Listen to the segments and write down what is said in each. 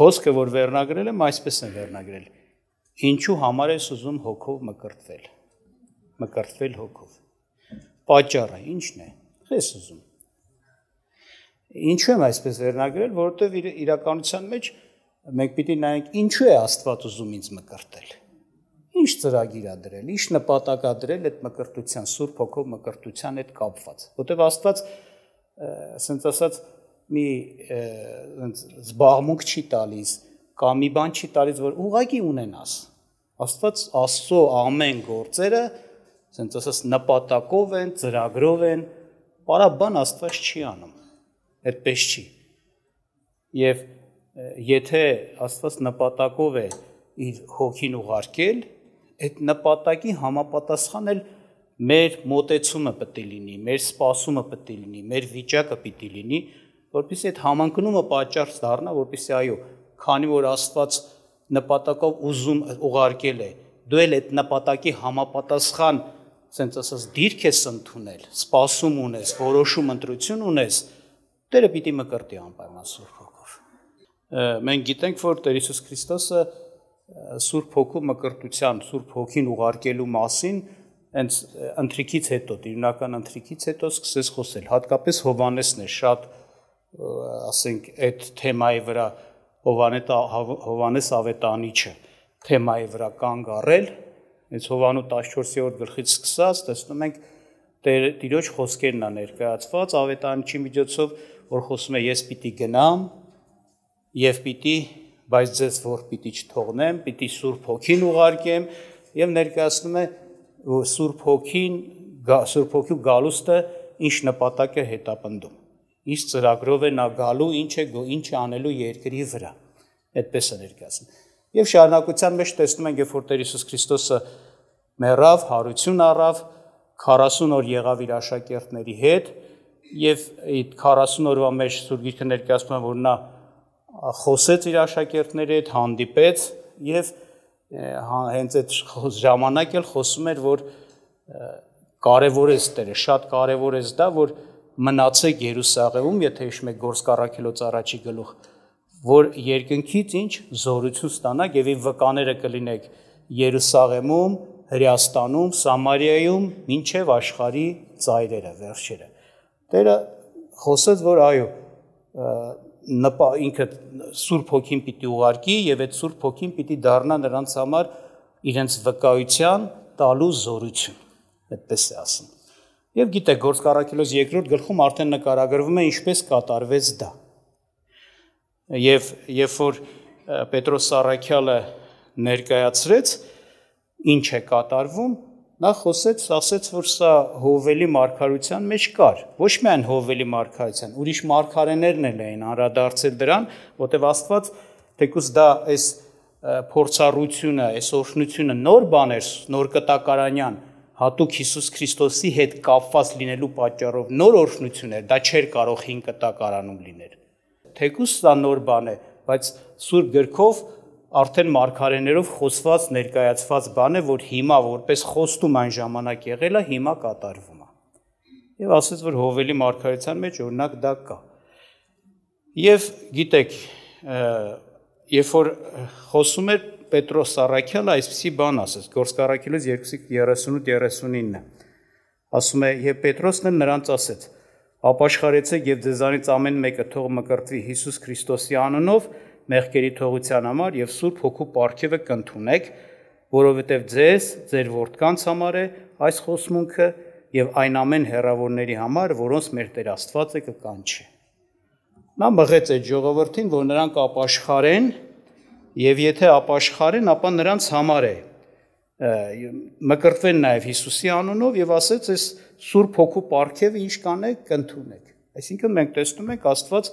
խոսքը, որ վերնագրել եմ, այսպես են վերնագրել. ինչու համար ես ուզում հոգով մկրտվել հոգով։ Պատճառը ի՞նչն է։ Ես ուզում։ Ինչու եմ այսպես վերնագրել, որովհետև իրականության մեջ մենք պիտի նայենք ինչու է Աստված ուզում ինձ մկրտել։ Ինչ ծրագիր ա դրել, ինչ նպատակ ա դրել այդ մկրտության, Սուրբ Հոգով մկրտության հետ կապված։ Որովհետև Աստված, ասենց ասած, մի զբաղմունք չի տալիս, կամ մի բան չի տալիս, որ ուղղակի ունենաս։ Աստված Աստծո ամեն գործերը, ասենց ասած, նպատակով են, ծրագրով են, պարաբան Աստված չի անում։ Այդպես չի։ Եվ եթե Աստված նպատակով է իր հոգին ուղարկել, այդ նպատակի համապատասխան էլ մեր մոտեցումը պետք է լինի, մեր սպասումը պետք է լինի, մեր վիճակը պետք է լինի, որպեսզի այդ համընկնումը պատճառ դառնա, որպեսզի այո, քանի որ Աստված նպատակով ուզում ուղարկել է, դու էլ այդ նպատակի համապատասխան, ասենց ասած, դիրք ես ընդունել, սպասում ունես, որոշում ընտրություն ունես, Տերը պիտի մկրտի անպայման Սուրբ Հոգով։ Մենք գիտենք, որ Տեր Հիսուս Քրիստոսը Սուրբ Հոգու մկրտության, Սուրբ Հոգին ուղարկելու մասին հենց ընթրիքից հետո, տիրունական ընթրիքից հետո սկսեց խոսել, հատկապես Հովհաննեսն է շատ, ասենք, այդ թեմայի վրա Հովհաննես Ավետանիչը թեմայի վրա կանգ առել, այս Հովհաննու 14-րդ գլխից սկսած, տեսնում ենք Տիրոջ խոսքերն ա ներկայացված Ավետանիչի միջոցով, որ խոսում է ես պիտի գնամ եւ պիտի, բայց ձեզ որ պիտի չթողնեմ, պիտի Սուրբ Հոգին ուղարկեմ եւ ներկայացնում է Սուրբ Հոգու գալուստը ինչ նպատակ է հետապնդում, ինչ ծրագրով է նա գալու, ինչ է անելու երկրի վրա, այդպես է ներկայացնում։ Եվ շարունակության մեջ տեսնում ենք, երբ որ Տեր Հիսուս Քրիստոսը մեռավ, հարություն առավ, 40 օր եղավ իր աշակերտների հետ եւ այդ 40 օրվա մեջ Սուրբ Գիրքը ներկայացնում է, որ նա խոսեց իր աշակերտների հետ, հանդիպեց եւ հենց այդ ժամանակ էլ խոսում էր, որ կարևորեց Տերը, շատ կարևորեց դա, որ մնացեք Երուսաղեմում, եթե հիշում եք Գործք առաքելոց առաջի գլուխ, որ երկնքից ինչ զորություն ստանաք եւ իր վկաները կլինեք Երուսաղեմում, Հրեաստանում, Սամարիայում, մինչև աշխարհի ծայրերը, վերջերը։ Տերը խոսեց, որ այո, ինքը Սուրբ Հոգին պիտի ուղարկի եւ այդ Սուրբ Հոգին պիտի դառնա նրանց համար իրենց վկայության տալու զորություն, այդպես է ասում։ Եվ գիտեք, Գործք առաքելոց 2-րդ գլխում արդեն նկարագրվում է ինչպես կատարվեց դա։ Եվ երբ որ Պետրոս Առաքյալը ներկայացրեց ինչ է կատարվում, նա խոսեց, ասեց, որ սա Հովվելի մարգարության մեջ կար, ոչ միայն Հովվելի մարգարության, ուրիշ մարգարեներն էլ էին անդրադարձել դրան, որտեղ Աստված թեկուզ դա այս փորձառությունը, այս օրհնությունը նոր բան էր, նոր կտակարանյան, հատուկ Հիսուս Քրիստոսի հետ կապված լինելու պատճառով նոր օրհնություն էր, դա չէր կարող 5 կտակարանում լինել։ Թեկուզ սա նոր բան է, բայց Սուրբ Գրքով արդեն մարգարեներով խոսված ներկայացված բան է, որ հիմա որպես խոստում այն ժամանակ եղել է, հիմա կատարվում է։ Եվ ասեց, որ Հովվելի մարգարության մեջ օրինակ դա կա։ Եւ գիտեք, երբ որ խոսում էր Պետրոս Առաքյալը, այսպիսի բան ասեց, Գործք առաքելոց 2:38-39, ասում է, եւ Պետրոսն էլ նրանց ասեց. ապաշխարեցեք եւ ձեզանից ամեն մեկը թող մկրտվի Հիսուս Քրիստոսի անունով մեղքերի թողության համար եւ Սուրբ Հոգու պարգևը կընդունեք, որովհետեւ ձեզ, ձեր որդկանց համար է այս խոսմունքը եւ այն ամեն հեռավորների համար, որոնց մեր Տեր Աստվածը կկանչի։ Նա մղեց այդ ժողովրդին, որ նրանք ապաշխարեն եւ եթե ապաշխարեն, ապա նրանց համար է մկրտվեն նաեւ Հիսուսի անունով եւ ասեց այս Սուրբ Հոգու պարգևը ինչ կանեք, կընդունեք։ Այսինքն մենք տեսնում ենք Աստված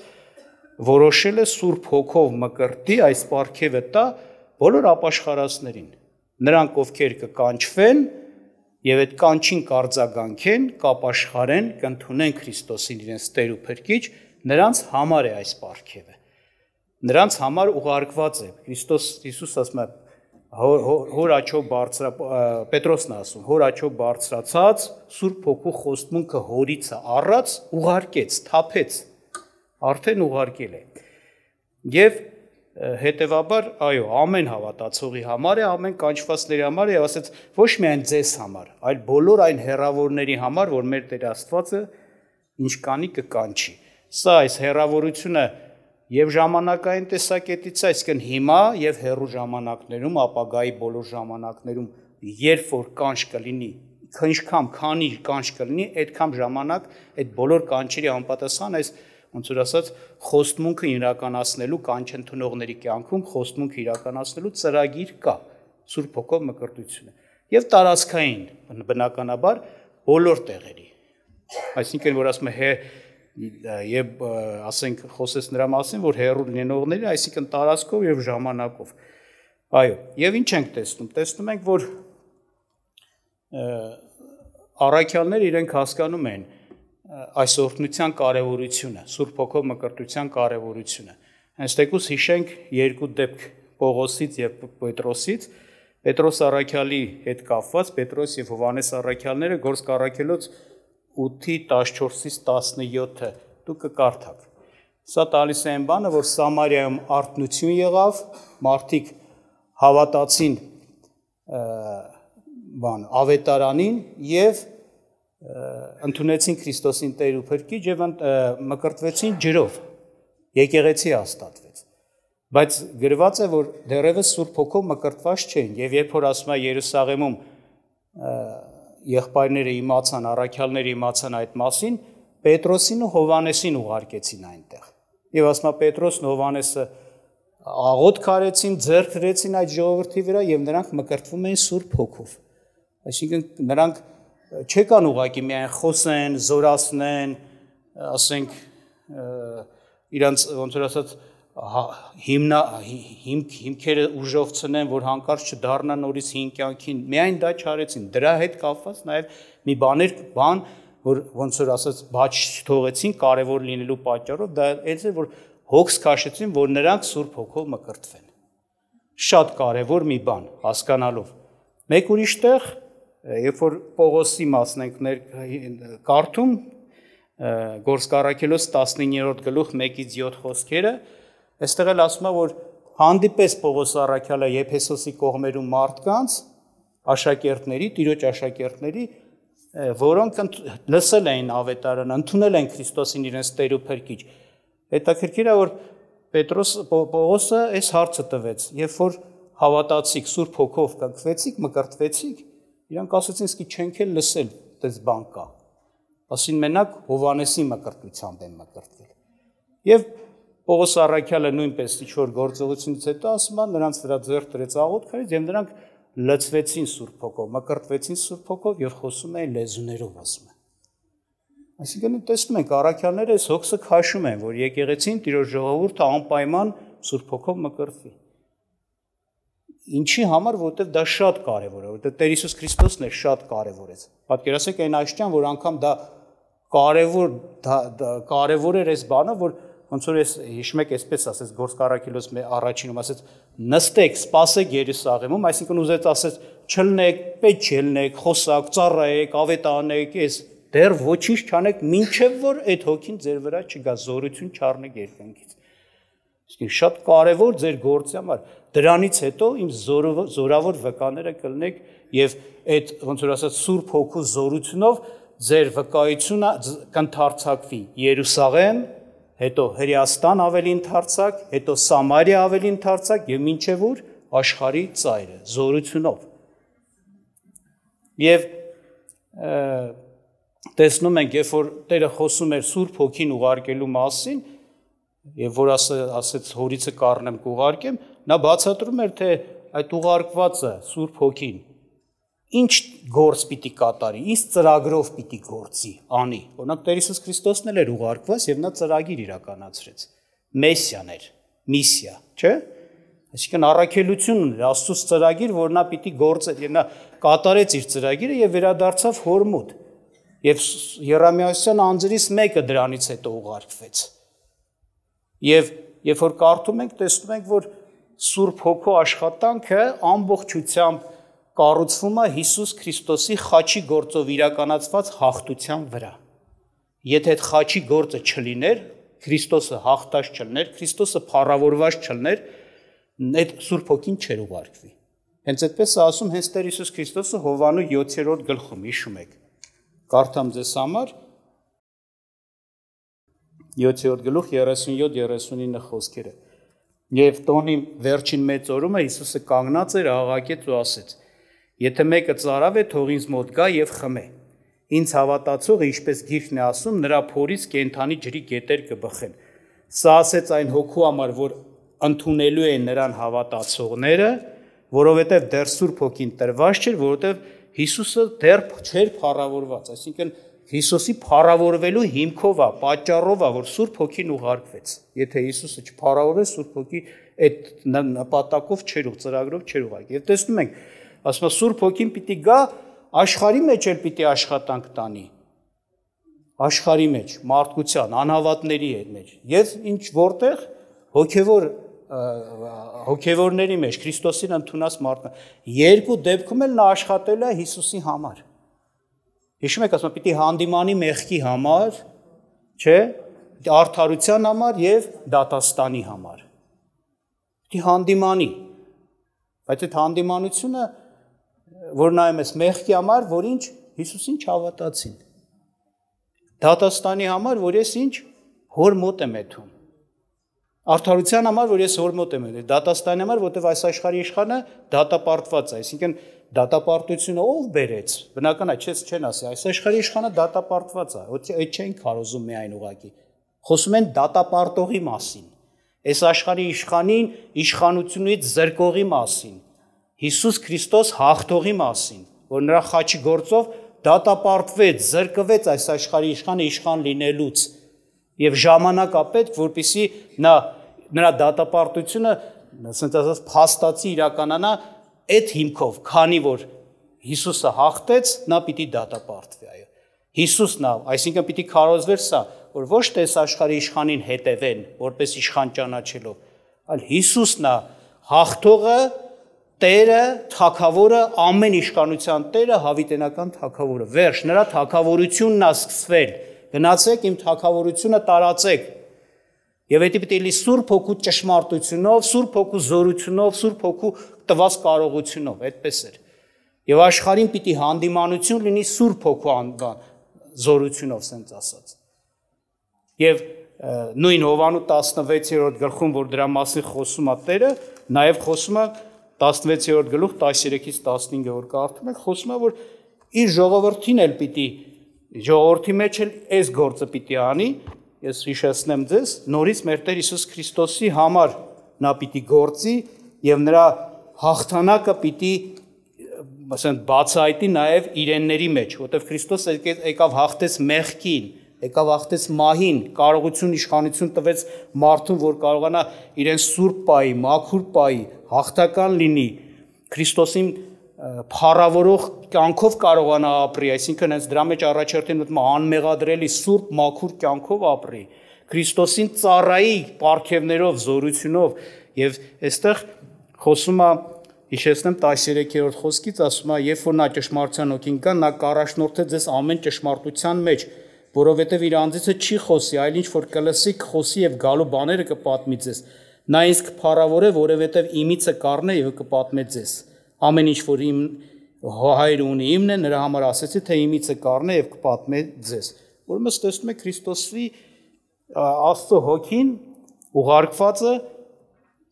որոշել է Սուրբ Հոգով մկրտի այս պարգևը տա բոլոր ապաշխարածներին։ Նրանք ովքեր կկանչվեն եւ այդ կանչին կարձագանքեն, կապաշխարեն, կընդունեն Քրիստոսին իրենց Տեր ու Փրկիչ, նրանց համար է այս պարգևը։ Նրանց համար ուղարկված է։ Քրիստոս Հիսուս ասում է հոր աչով Պետրոսն ասում, հոր աչով բարձրացած Սուրբ Հոգու խոստմունքը հորիցը առած ուղարկեց, թափեց, արդեն ուղարկել է։ Եվ հետևաբար, այո, ամեն հավատացողի համար է, ամեն կանչվածների համար է, եւ ասեց ոչ միայն ձեզ համար, այլ բոլոր այն հերավորների համար, որ մեր Տեր Աստվածը ինչ կանի կկանչի։ Սա այս հերավորությունը եւ ժամանակային տեսակետից, այսինքն հիմա եւ հեռու ժամանակներում, ապագայի բոլոր ժամանակներում, երբ որ կանչ կլինի, ինչքան քանի կանչ կլինի, այդքան ժամանակ այդ բոլոր կանչերի համապատասխան այս ոնց որ ասած խոստմունքը իրականացնելու կանչ ընդունողների կյանքում խոստմունքը իրականացնելու ծրագիր կա Սուրբ Հոգով մկրտությունը եւ տարածքային բնականաբար բոլոր տեղերի այսինքն որ ասում է եւ ասենք խոսես նրա մասին որ հերու լինողների այսինքն տարածքով եւ ժամանակով այո եւ ինչ ենք տեսնում ենք որ առաքյալները իրենք հասկանում են այս օրհնության կարևորությունը, Սուրբ Հոգով մկրտության կարևորությունը։ Հենց տեկուս հիշենք երկու դեպք Պողոսից եւ Պետրոսից, Պետրոս առաքյալի հետ կապված, Պետրոս եւ Հովանես առաքյալները Գործք առաքելոց 8:14-ից 17-ը դուք կկարդաք։ Սա տալիս է այն բանը, որ Սամարիայում արթնություն եղավ, մարդիկ հավատացին ավետարանին եւ ընդունեցին Քրիստոսին Տեր ու Փրկիչ եւ մկրտվեցին ջրով եկեղեցի հաստատվեց բայց գրված է որ դեռևս Սուրբ Հոգով մկրտված չէին եւ երբ որ ասում է Երուսաղեմում եղբայրները իմացան առաքյալները իմացան այդ մասին Պետրոսին ու Հովանեսին ուղարկեցին այնտեղ եւ ասում է Պետրոսն ու Հովանեսը աղոթք արեցին ձեռք դրեցին այդ ժողովրդի վրա եւ նրանք մկրտվում էին Սուրբ Հոգով այսինքն նրանք չեկան ուղակի միայն խոսեն, զորացնեն, ասենք իրանց ոնց որ ասած հիմքերը ուժով ցնեն, որ հանկարծ չդառնան նորից հին կյանքին, միայն դա չարեցին։ Դրա հետ կապված նաև մի բան, որ ոնց որ ասած բաց չթողեցին կարևոր լինելու պատճառով, դա էլ է որ հոգս քաշեցին, որ նրանք Սուրբ Հոգով մկրտվեն։ Շատ կարևոր մի բան, հասկանալով։ Մեկ ուրիշ տեղ երբ որ Պողոսի մասն ենք կարդում Գործք առաքելոց 19-րդ գլուխ 1-ից 7 խոսքերը, այստեղ էլ ասում է, որ հանդիպես Պողոս առաքյալը Եփեսոսի կողմերում մարդկանց, աշակերտների, տիրոջ աշակերտների, որոնք լսել էին ավետարանը, ընդունել են Քրիստոսին իրենց Տեր ու Փրկիչ։ Հետաքրքիր է, որ Պողոսը այս հարցը տվեց, երբ որ հավատացիք, Սուրբ Հոգով կնքվեցիք, մկրտվեցիք, իրանք ասացին, իսկի չենք էլ լսել, դες բան կա։ Ասին մենակ Հովանեսի մկրտությամբ են մկրտվել։ Եվ Պողոս առաքյալը նույնպես ինչ-որ գործողությունից հետո ասում է, նրանց վրա ձեռք դրեց աղոթքից եւ նրանք լցվեցին Սուրբ Հոգով, մկրտվեցին Սուրբ Հոգով եւ խոսում էին լեզուներով, ասում է։ Այսինքն տեսնում ենք առաքյալները այս հոգսը քաշում են, որ եկեղեցին Տիրոջ ժողովուրդը անպայման Սուրբ Հոգով մկրտվի։ Ինչի համար, որովհետև դա շատ կարևոր է, որովհետև Տեր Հիսուս Քրիստոսն է շատ կարևորեց։ Պատկերացրեք այն աշճան, որ անգամ դա կարևոր էր այս բանը, որ ոնց որ ես հիշում եք, այսպես ասեց Գործք առաքելոց առաջինում ասեց նստեք, սպասեք Երուսաղեմում, այսինքն ուզեց ասեց չլնեք, պետք չլնեք, խոսակ, ծառայեք, ավետարանեք, ես դեռ ոչինչ չանեք, մինչև որ այդ հոգին ձեր վրա չգա, զորություն չառնեք երկնքից։ Իսկ շատ կարևոր ձեր գործի համար։ Դրանից հետո իմ զորավոր վկաները կլնեք եւ այդ ոնց որ ասած Սուրբ Հոգու զորությունով ձեր վկայությունը կընթարցակվի Երուսաղեմ, հետո Հրեաստան ավելի ընթարցակ, հետո Սամարիա ավելի ընթարցակ եւ մինչեւ որ աշխարհի ծայրը զորությունով։ Եվ տեսնում ենք, երբ որ Տերը խոսում էր Սուրբ Հոգին ուղարկելու մասին, եւ որ ասեց հորիցը կառնեմ կուղարկեմ, նա բացատրում էր, թե այդ ուղարկվածը Սուրբ Հոգին ինչ գործ պիտի կատարի, ինչ ծրագրով պիտի գործի, անի։ Օրինակ Տեր Հիսուս Քրիստոսն էլ էր ուղարկված եւ նա ծրագիր իրականացրեց։ Մեսիան էր, միսիա, չէ՞։ Այսինքն առաքելություն ուներ, Աստծո ծրագիր, որ նա պիտի գործեր, եւ նա կատարեց իր ծրագիրը եւ վերադարձավ հոր մոտ։ Եվ Երեմիասյան անձրից մեկը դրանից հետո ուղարկվեց։ Եվ երբ որ կարդում ենք, տեսնում ենք, որ Սուրբ Հոգու աշխատանքը ամբողջությամբ կառուցվում է Հիսուս Քրիստոսի խաչի գործով իրականացված հաղթության վրա։ Եթե այդ խաչի գործը չլիներ, Քրիստոսը հաղթած չլներ, Քրիստոսը փառավորված չլներ, այդ Սուրբ Հոգին չէր ուղարկվի։ Հենց այդպես է ասում հենց Տեր Հիսուս Քրիստոսը Հովանու 7-րդ գլխում, հիշում եք։ Կարդամ ձեզ համար 7-րդ գլուխ 37-39 խոսքերը։ Եվ տոնի վերջին մեծ օրումը Հիսուսը կանգնած էր, աղաղակեց ու ասեց. Եթե մեկը ծարավ է, թող ինձ մոտ գա եւ խմե։ Ինձ հավատացողը, ինչպես գիրքն է ասում, նրա փորից կենդանի ջրի գետեր կբխեն։ Սա ասեց այն հոգու համար, որ ընդունելու են նրան հավատացողները, որովհետև դեռ Սուրբ Հոգին տրված չէր, որովհետև Հիսուսը դեռ չէր փառավորված, այսինքն Հիսուսի փառավորվելու հիմքով է, պատճառով է, որ Սուրբ Հոգին ուղարկվեց։ Եթե Հիսուսը չփառավորեր, Սուրբ Հոգի այդ նպատակով չէր ու ծրագրով չէր ուղարկի։ Եվ տեսնում ենք, ասում է Սուրբ Հոգին պիտի գա, աշխարհի մեջ էլ պիտի աշխատանք տանի։ Աշխարհի մեջ, մարդկության, անհավատների մեջ։ Եվ ինչ որտեղ հոգևորների մեջ, Քրիստոսին ընդունած մարդկանց, երկու դեպքում էլ նա աշխատել է Հիսուսի համար։ Հիշում եք, ասում պիտի հանդիմանի մեղքի համար, չէ, արդարության համար եւ դատաստանի համար։ Պիտի հանդիմանի։ Բայց այդ հանդիմանությունը, որ նայում ես մեղքի համար, որ ինչ Հիսուսին չհավատացին։ Դատաստանի համար, որ ես ինչ հոր մոտ եմ եթում։ Արդարության համար, որ ես հոր մոտ եմ եթում։ Դատաստանի համար, որտեղ այս աշխարհի իշխանը դատապարտված է, այսինքն դատապարտությունը ով բերեց։ Բնական է, չեն ասի, այս աշխարհի իշխանը դատապարտված է, այդ չեն քարոզում միայն ուղակի։ Խոսում են դատապարտողի մասին։ Այս աշխարհի իշխանին իշխանությունից զրկողի մասին։ Հիսուս Քրիստոս հաղթողի մասին, որ նրա խաչի գործով դատապարտվեց, զրկվեց այս աշխարհի իշխանը իշխան լինելուց եւ ժամանակ է պետք, որպեսզի նրա դատապարտությունը, ասենք ասած, փաստացի իրականանա այդ հիմքով, քանի որ Հիսուսը հաղթեց, նա պիտի դատապարտվի, այո։ Հիսուսն է, այսինքն պիտի քարոզվեր սա, որ ոչ թե այս աշխարհի իշխանին հետևեն, որպես իշխան ճանաչելով, այլ Հիսուսն է հաղթողը, Տերը, Թագավորը, ամեն իշխանության Տերը, հավիտենական Թագավորը։ Վերջ, նրա թագավորությունն է սկսվել։ Գնացեք իմ թագավորությունը տարածեք։ Եվ դա պիտի լինի Սուրբ Հոգու ճշմարտությունով, Սուրբ Հոգու զորությունով, Սուրբ Հոգու տված կարողությունով, այդպես էր։ Եվ աշխարհին պիտի հանդիմանություն լինի Սուրբ Հոգու զորությունով, ասենց ասած։ Եվ նույն Հովանու 16-րդ գլխում, որ դրա մասին խոսում է Տերը, նաև խոսում է 16-րդ գլուխ 13-ից 15-ը որ կարդում եք, խոսում է, որ իր ժողովրդին էլ պիտի, ժողովրդի մեջ էլ այս գործը պիտի անի, ես հիշեցնեմ ձեզ, նորից մեր Տեր Հիսուս Քրիստոսի համար նա պիտի գործի եւ նրա հաղթանակը պիտի, ասենք, բացահայտի նաև իրենների մեջ, որտեղ Քրիստոսը եկավ հաղթեց մեղքին, եկավ հաղթեց մահին, կարողություն, իշխանություն տվեց մարդուն, որ կարողանա իրեն սուրբ պայի, մաքուր պայի, հաղթական լինի, Քրիստոսին փառավորող կյանքով կարողանա ապրի, այսինքն հենց դրա մեջ առաջերտին մտնում անմեղադրելի սուրբ մաքուր կյանքով ապրի, Քրիստոսին ծառայի պարգևներով, զորությունով եւ այստեղ խոսում է, հիշեցնեմ 13-րդ խոսքից, ասում է, երբ որ նա ճշմարտության հոգին կա, նա կառաջնորդե ձեզ ամեն ճշմարտության մեջ, որովհետև իր անձիցը չի խոսի, այլ ինչ որ կլսի, կխոսի եւ գալու բաները կպատմի ձեզ։ Նա ինձ կփառավորե, որովհետև իմիցը կառն է եւ կպատմե ձեզ։ Ամեն ինչ որ իմ հայրը ունի իմն է, նրա համար ասեցի, թե իմիցը կառն է եւ կպատմե ձեզ։ Ուրեմն տեսնում եք Քրիստոսի Աստծո հոգին ուղարկվածը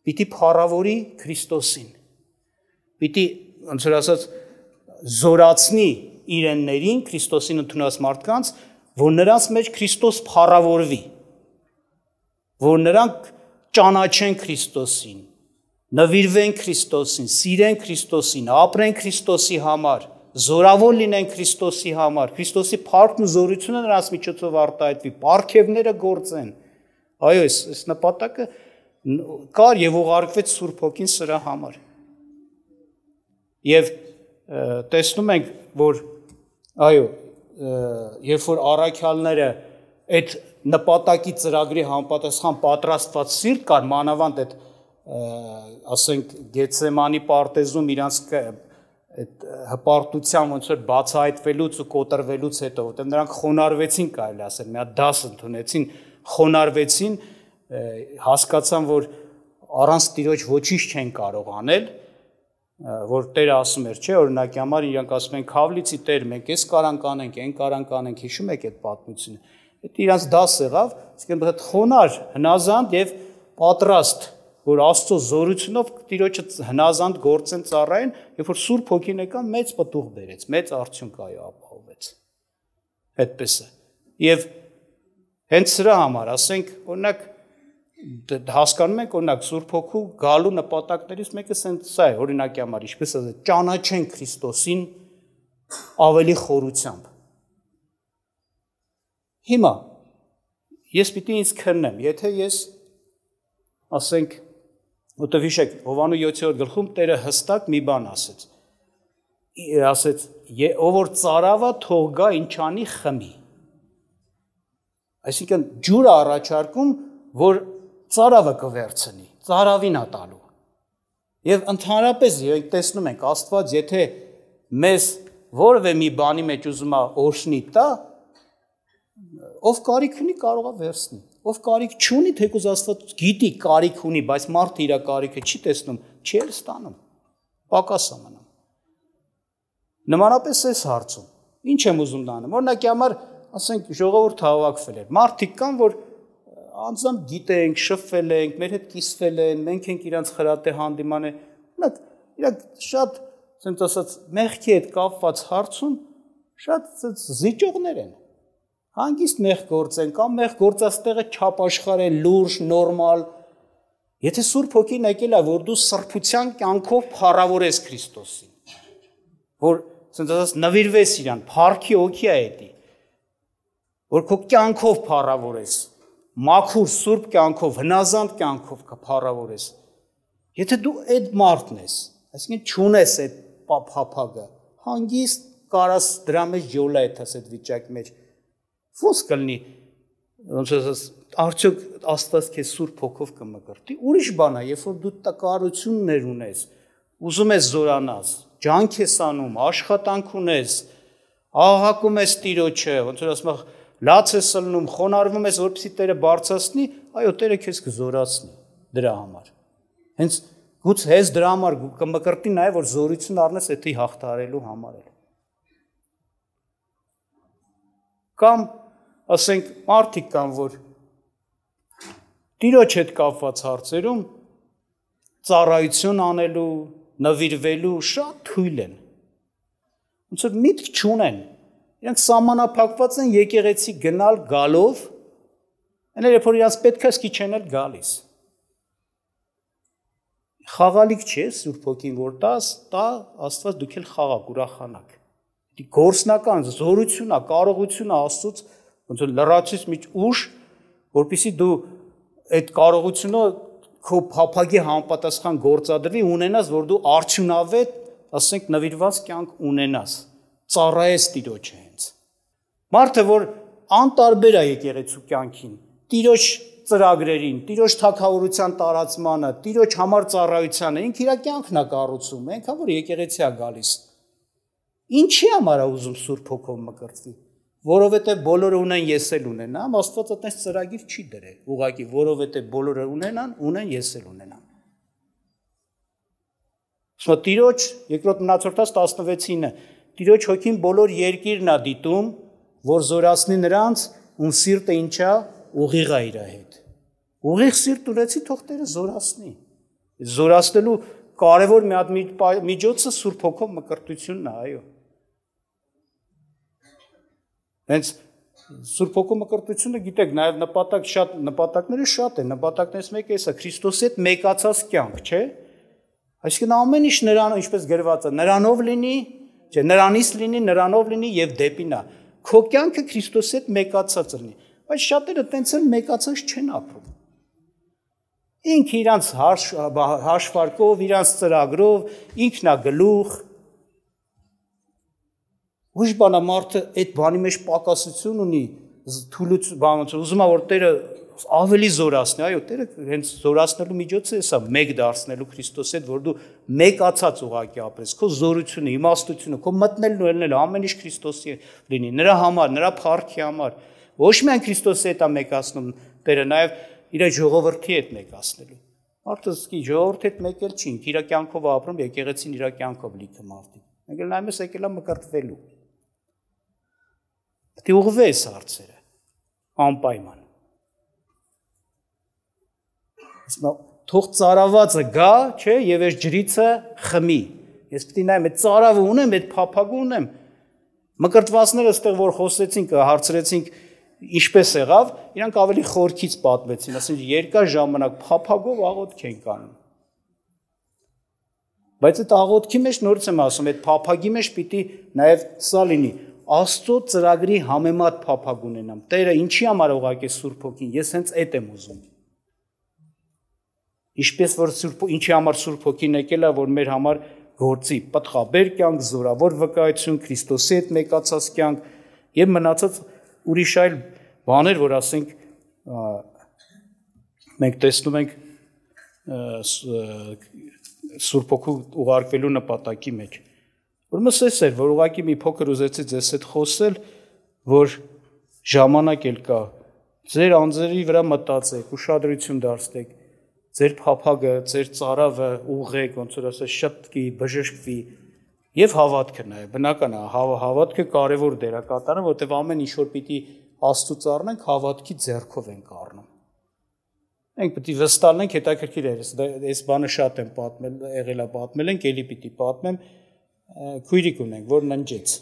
պիտի փառավորի Քրիստոսին։ Պիտի, ոնց որ ասած, զորացնի իրեններին, Քրիստոսին ընդունած մարդկանց, որ նրանց մեջ Քրիստոս փառավորվի, որ նրանք ճանաչեն Քրիստոսին, նվիրվեն Քրիստոսին, սիրեն Քրիստոսին, ապրեն Քրիստոսի համար, զորավոր լինեն Քրիստոսի համար, Քրիստոսի փառքն ու զորությունը նրանց միջոցով արտահայտվի, պարգևները գործեն։ Այո, այս նպատակը կար եւ ուղարկվեց Սուրբ Հոգին սրա համար։ Եվ տեսնում ենք, որ այո, երբ որ առաքյալները այդ նպատակի ծրագրի համապատասխան պատրաստված սիրտ կար, մանավանդ այդ, ասենք, Գեթսեմանի պարտեզում իրանց այդ հպարտության ոնց որ բացահայտվելուց ու կոտրվելուց հետո, որտեղ նրանք խոնարհվեցին, կարելի ասել, մի հատ դաս ընդունեցին, խոնարհվեցին, հասկացան, որ առանց Տիրոջ ոչինչ չեն կարող անել, որ Տերը ասում էր, չէ, օրինակի համար իրանք ասում են Քավլիցի Տեր, մենք էս կարանք անենք, այն կարանք անենք, հիշում եք այդ պատմությունը։ Այդ իրանք դաս եղավ, այսինքն այդ խոնար, հնազանդ եւ պատրաստ, որ Աստծո զորությունով Տիրոջը հնազանդ գործեն ծառայեն, երբ որ Սուրբ Հոգին եկավ, մեծ պտուղ բերեց, մեծ արդյունք այո ապահովեց։ Այդպես է։ Եվ հենց սրա համար, ասենք, օրինակ հասկանում ենք, օրինակ Սուրբ Հոգու գալու նպատակներից մեկը սա է, օրինակի համար, ինչպես ասած, ճանաչեն Քրիստոսին ավելի խորությամբ։ Հիմա ես պիտի ինձ քննեմ, եթե ես ասենք, որտեղ հիշեք, Հովանու 7-րդ գլխում Տերը հստակ մի բան ասեց, ով որ ծարավը թող գա ինչանի խմի։ Այսինքն ջուրը առաջարկում, որ ծարավը կվերցնի, ծարավին է տալու։ Եվ ընդհանրապես մենք տեսնում ենք Աստված, եթե մեզ որևէ մի բանի մեջ ուզում է օրհնի տա, ով կարիք ունի կարող է վերցնի։ Ով կարիք չունի, թեկուզ Աստված գիտի կարիք ունի, բայց մարդը իր կարիքը չի տեսնում, չի էլ ստանում։ Պակաս է մնում։ Նմանապես էս հարցում։ Ինչ եմ ուզում դառնամ։ Օրինակի համար, ասենք, ժողովուրդ հավաքվել էր։ Մարդիկ կան, որ անձամբ գիտենք, շփվել ենք, մեր հետ կիսվել են, մենք ենք իրանց խրատե հանդիման է։ Իրանք շատ, ասենք ասած, մեղքի հետ կապված հարցում շատ զիջողներ են։ Հանգիստ մեղ գործեն, կամ մեղ գործած տեղը չափաշխար է, լուրջ, նորմալ։ Եթե Սուրբ Հոգին եկել է, որ դու սրբության կյանքով փառավորես Քրիստոսին, որ ասենք ասած նվիրվես իրան, փառքի հոգի է դա, որ քո կյանքով փառավորես, մաքուր սուրբ կյանքով, հնազանդ կյանքով կփառավորես։ Եթե դու այդ մարդն ես, այսինքն չունես այդ փափագը, հանգիստ կարաս դրա մեջ ջոլա եթաս այդ վիճակի մեջ, ոնց կլինի, ոնց ասած, արդյոք Աստված քեզ Սուրբ Հոգով կմկրտի, ուրիշ բան է, երբ որ դու տկարություններ ունես, ուզում ես զորանաս, ջանք ես անում, աշխատանք ունես, աղաղակում ես Տիրոջը, ոնց որ ասում ես, լաց ես ելնում, խոնարհվում ես, որպեսզի Տերը բարձրացնի, այո, Տերը քեզ կզորացնի դրա համար։ Հենց գուցե հենց դրա համար կմկրտի նաև, որ զորություն առնես էթի հաղթահարելու համար։ Կամ ասենք մարդիկ կան, որ Տիրոջ հետ կապված հարցերում ծառայություն անելու, նվիրվելու շատ թույլ են։ Ոնց որ միտք չունեն։ Իրենք սահմանափակված են եկեղեցի գնալ գալով, երբ որ իրաց պետք է սկի չեն էլ գալիս։ Խաղալիք չէ Սուրբ Հոգին որ տա Աստված դուք էլ խաղաք, ուրախանաք։ Դի գործնական զորություն է, կարողություն է Աստծուց, ոնց որ լրացից միջ ուժ, որպեսզի դու այդ կարողությունը քո փափագի համապատասխան գործադրվի, ունենաս, որ դու արդյունավետ, ասենք, նվիրված կյանք ունենաս, ծառայես Տիրոջը հենց։ Մարդը, որ անտարբեր է եկեղեցու կյանքին, Տիրոջ ծրագրերին, Տիրոջ թագավորության տարածմանը, Տիրոջ համար ծառայությանը, ինքը իր կյանքն է կառուցում, այնքան որ եկեղեցի է գալիս։ Ինչի համար է ուզում Սուրբ Հոգով մկրտվի, որովհետև բոլորը ունեն, ես էլ ունենամ, Աստված այդպես ծրագիր չի դրել, ուղղակի որովհետև բոլորը ունեն, ես էլ ունենամ։ Սա Տիրոջ, երկրորդ Մնացորդաց 16-9, Տիրոջ Հոգին բոլոր երկիրն է դիտում, որ զորացնի նրանց, ում սիրտը ինչա, ուղիղ է իր հետ։ Ուղիղ սիրտ ունեցի, թող Տերը զորացնի։ Զորացնելու կարևոր մի հատ միջոցը Սուրբ Հոգով մկրտությունն է, այո։ Հենց Սուրբ Հոգու մկրտությունը, գիտեք, նաև նպատակները շատ են, նպատակներից մեկը էսա, Քրիստոսի հետ մեկացած կյանք, չէ։ Այսինքն ամեն ինչ նրան, ինչպես գրված է, նրանով լինի, չէ, նրանից լինի, նրանով լինի եւ դեպին նա։ Քո կյանքը Քրիստոսի հետ մեկացած լինի, բայց շատերը տենց էլ մեկացած չեն ապրում։ Ինքը իրանց հաշվարկով, իրանց ծրագրով, ինքն է գլուխ։ Ուրիշ բան է մարդը այդ բանի մեջ պակասություն ունի, թուլություն, ուզում է որ Տերը ավելի զորացնի, այո, Տերը հենց զորացնելու միջոցը է սա, մեկ դարձնելու Քրիստոսի հետ, որ դու մեկացած ուղղակի ապրես, քո զորությունը, իմաստությունը, քո մտնելն ու ելնելը, ամեն ինչ Քրիստոսի լինի, նրա համար, նրա փառքի համար։ Ոչ միայն Քրիստոսի հետ է մեկացնում Տերը, նաև իր ժողովրդի հետ մեկացնելու։ Մարդը սկի ժողովուրդ հետ մեկ էլ չի, իր կյանքով ապրում, եկեղեցին իր կյանքով լիքը մարդիկ։ Մեկ էլ նայում ես եկել է մկրտվելու։ Պետք է ուղղվես հարցերը, անպայման։ Թող ծարավածը գա, չէ, եւ այս ջրիցը խմի։ Ես պետք է նայեմ, այդ ծարավը ունեմ, այդ փափագը ունեմ։ Մկրտվածները այստեղ որ խոսեցինք, հարցրեցինք ինչպես եղավ, իրանք ավելի խորքից պատմեցին, ասեն երկար ժամանակ փափագով աղոթք են կանում։ Բայց այդ աղոթքի մեջ նորից եմ ասում, այդ փափագի մեջ պիտի նաև սա լինի, Աստծո ծրագրի համեմատ փափագ ունենամ։ Տերը ինչի համար ուղղակի Սուրբ Հոգին, ես հենց այդ եմ ուզում։ Ինչպես որ ինչի համար Սուրբ Հոգին եկել է, որ մեր համար գործի, պտղաբեր կյանք, զորավոր վկայություն, Քրիստոսի հետ մեկացած կյանք եւ մնացած ուրիշ այլ բաներ, որ ասենք մենք տեսնում ենք Սուրբ Հոգու ուղարկվելու նպատակի մեջ։ Ուրեմն սես էր, որ ուղղակի մի փոքր ուզեցի ձեզ հետ խոսել, որ ժամանակ էլ կա, ձեր անձերի վրա մտածեք, ուշադրություն դարձրեք, ձեր փափագը, ձեր ծարավը ուղղեք, ոնց որ ասես շտկի, բժշկվի եւ հավատքը նաեւ։ Բնական է, հավատքը կարեւոր դեր է կատարում, որտեղ ամեն ինչ որ պիտի Աստծո ծառնենք, հավատքի ձեռքով ենք առնում։ Մենք պետք է վստահ լինենք, հետաքրքիր է, այս բանը շատ եմ պատմել, եղել է պատմել ենք, ելի պիտի պատմեմ, քույրիկ ունենք, որ ննջեց։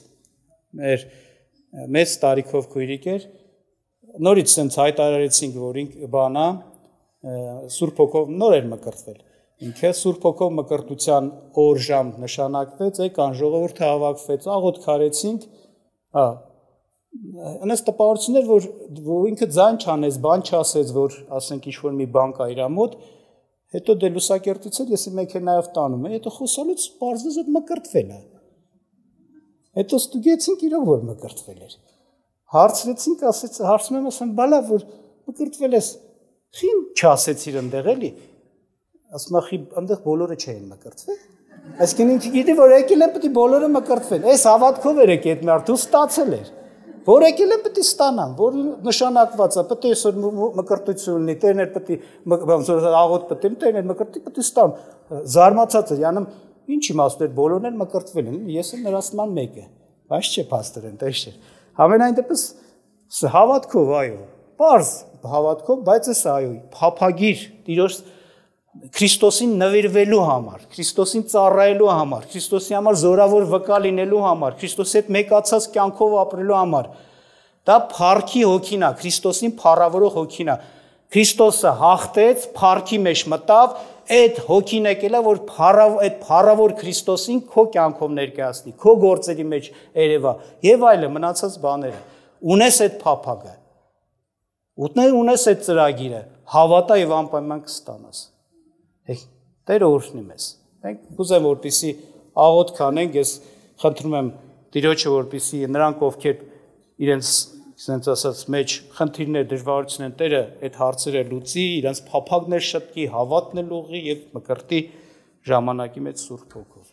Մեր մեծ տարիքով քույրիկ էր, նորից sense հայտարարեցինք, որ ինք բանա Սուրբ Հոգով նոր էր մկրտվել։ Ինքը Սուրբ Հոգով մկրտության օր ժամ նշանակվեց, եկան ժողովուրդը հավաքվեց, աղոթք արեցինք, Անես տպավորություններ, որ ինքը ձայն չանեց, բան չասեց, որ ասենք ինչ-որ մի բան կա իր մոտ, հետո դե լուսակերտից էր, ես մեքենայով տանում եմ, հետո խոսալուց պարզվեց, որ մկրտվել է։ Հետո ստուգեցինք իրոք, որ մկրտվել էր։ Հարցրեցինք, հարցնում եմ, ասեմ, բալա, որ մկրտվել ես, խին չասեցիր ընդեղ էլի, ասում ախի, ընդեղ բոլորը չէին մկրտվել։ Այսինքն ինքը գիտի, որ եկել են պետք է բոլորը մկրտվեն, այս հավատքով էր եկել այդ մարդու ստացել էր։ Որ եկել են պետք է ստանան, որ նշանակված է, պետք է այսօր մկրտություն ունի, տերներ պետք է աղոթք պետք է, տերներ մկրտի պետք է ստան։ Զարմացած էր, յանում ինչ իմաստ էր, բոլորն էլ մկրտվել են, ես եմ նրանց նման մեկը, բայց չէ փաստորեն, տես չէ։ Համենայն դեպս հավատքով, այո, պարզ հավատքով, բայց էս այո, փափագիր, Տիրոջ Քրիստոսին նվիրվելու համար, Քրիստոսին ծառայելու համար, Քրիստոսի համար զորավոր վկա լինելու համար, Քրիստոսի հետ մեկացած կյանքով ապրելու համար, դա փառքի հոգին է, Քրիստոսին փառավորող հոգին է, Քրիստոսը հաղթեց, փառքի մեջ մտավ, այդ հոգին եկել է, որ այդ փառավոր Քրիստոսին քո կյանքով ներկայացնի, քո գործերի մեջ երևա, եւ այլը մնացած բաները, ունես այդ փափագը, ունես այդ ծրագիրը, հավատա եւ անպայման կստանաս։ Տերը օրհնի մեզ։ Մենք կուզեմ, որպեսզի աղոթք անենք, ես խնդրում եմ Տիրոջը, որպեսզի նրանք, ովքեր իրենց sense ասած մեջ խնդիրներ, դժվարություններ են, Տերը այդ հարցերը լուծի, իրենց փափագներ շտկի, հավատն ուղղի եւ մկրտի ժամանակի մեջ Սուրբ Հոգով։